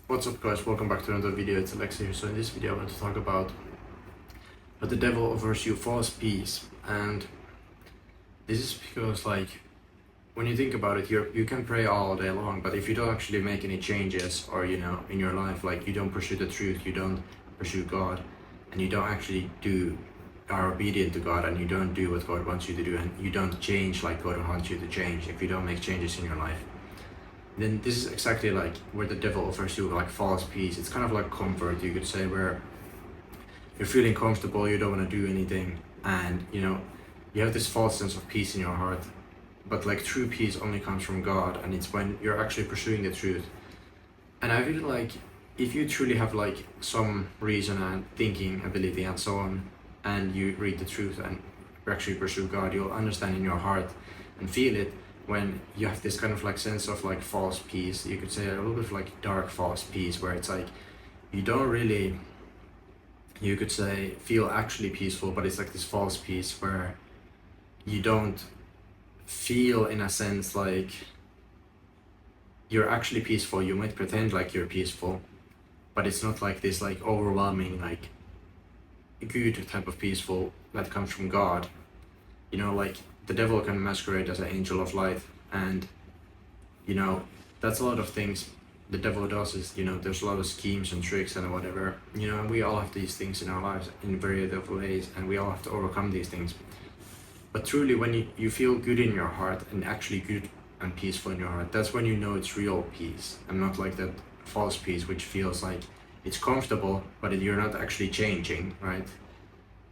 What's up guys, welcome back to another video. It's Aleksi here. So in this video I want to talk about how the devil offers you false peace. And this is because, like, when you think about it, you can pray all day long, but if you don't actually make any changes, or in your life, like, you don't pursue the truth, you don't pursue God, and you don't actually are obedient to God, and you don't do what God wants you to do, and you don't change like God wants you to change, if you don't make changes in your life, then this is exactly like where the devil offers you like false peace. It's kind of like comfort, you could say, where you're feeling comfortable, you don't want to do anything, and you have this false sense of peace in your heart. But like true peace only comes from God, and it's when you're actually pursuing the truth. And I feel like if you truly have like some reason and thinking ability and so on, and you read the truth and actually pursue God, you'll understand in your heart and feel it when you have this kind of like sense of like false peace. You could say a little bit of like dark false peace, where it's like you don't really, you could say, feel actually peaceful, but it's like this false peace where you don't feel, in a sense, like you're actually peaceful. You might pretend like you're peaceful, but it's not like this like overwhelming like good type of peaceful that comes from God. Like the devil can masquerade as an angel of light, and that's a lot of things the devil does. Is there's a lot of schemes and tricks and whatever, and we all have these things in our lives in various ways, and we all have to overcome these things. But truly, when you feel good in your heart, and actually good and peaceful in your heart, that's when you know it's real peace, and not like that false peace which feels like it's comfortable but you're not actually changing, right?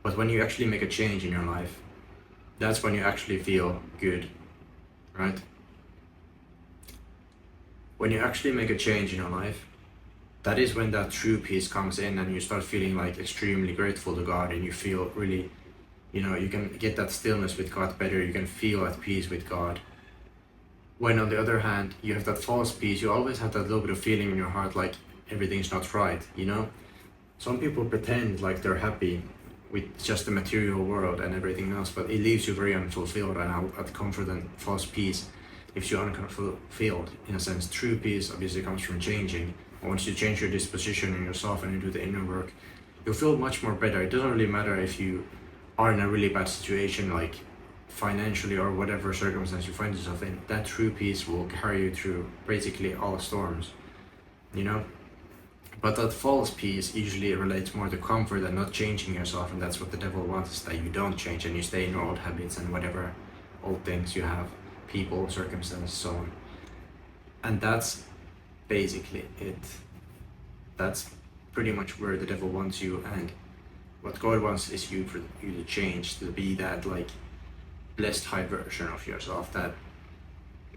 But when you actually make a change in your life, that's when you actually feel good, right? When you actually make a change in your life, that is when that true peace comes in, and you start feeling like extremely grateful to God, and you feel really, you can get that stillness with God better, you can feel at peace with God. When on the other hand, you have that false peace, you always have that little bit of feeling in your heart like everything's not right, Some people pretend like they're happy with just the material world and everything else, but it leaves you very unfulfilled, and at comfort and false peace leaves you unfulfilled, in a sense. True peace obviously comes from changing. And once you change your disposition in yourself and you do the inner work, you'll feel much more better. It doesn't really matter if you are in a really bad situation, like financially or whatever circumstance you find yourself in. That true peace will carry you through basically all storms, But that false peace usually relates more to comfort and not changing yourself, and that's what the devil wants, is that you don't change and you stay in your old habits and whatever old things you have, people, circumstances, so on. And that's basically it. That's pretty much where the devil wants you, and what God wants is you to change, to be that like blessed high version of yourself that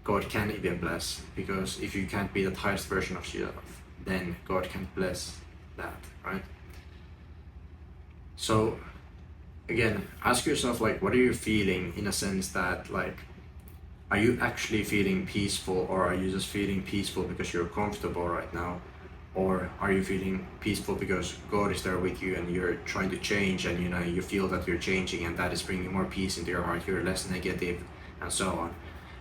God can even bless, because if you can't be that highest version of yourself, then God can bless that, right? So again, ask yourself, like, what are you feeling, in a sense that, like, are you actually feeling peaceful, or are you just feeling peaceful because you're comfortable right now? Or are you feeling peaceful because God is there with you and you're trying to change, and you feel that you're changing, and that is bringing more peace into your heart, you're less negative and so on.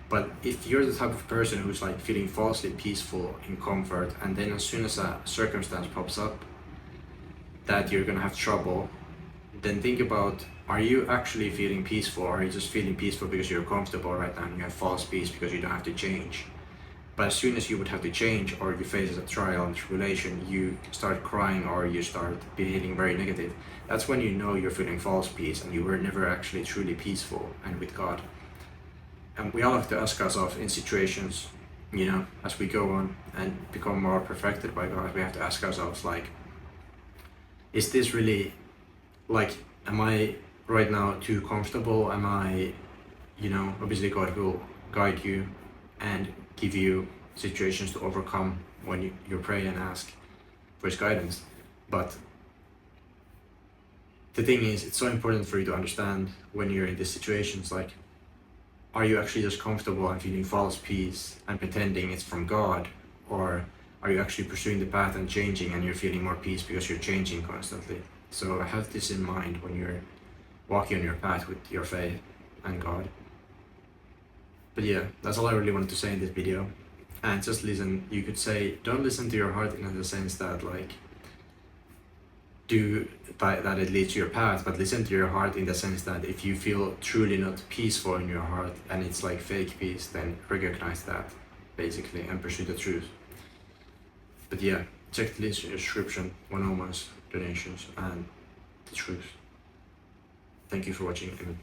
But if you're the type of person who's like feeling falsely peaceful in comfort, and then as soon as a circumstance pops up that you're gonna have trouble, then think about, are you actually feeling peaceful, or are you just feeling peaceful because you're comfortable right now and you have false peace because you don't have to change? But as soon as you would have to change, or you face a trial and tribulation, you start crying or you start behaving very negative. That's when you know you're feeling false peace and you were never actually truly peaceful and with God. And we all have to ask ourselves in situations, as we go on and become more perfected by God, we have to ask ourselves, like, is this really, like, am I right now too comfortable? Am I, obviously God will guide you and give you situations to overcome when you pray and ask for His guidance. But the thing is, it's so important for you to understand when you're in these situations, like, are you actually just comfortable and feeling false peace and pretending it's from God? Or are you actually pursuing the path and changing, and you're feeling more peace because you're changing constantly? So have this in mind when you're walking on your path with your faith and God. But yeah, that's all I really wanted to say in this video. and just listen. You could say, don't listen to your heart in the sense that like that it leads to your path, but listen to your heart in the sense that if you feel truly not peaceful in your heart and it's like fake peace, then recognize that basically and pursue the truth. But yeah, check the link in the description, anonymous donations and the truth. Thank you for watching. Amen.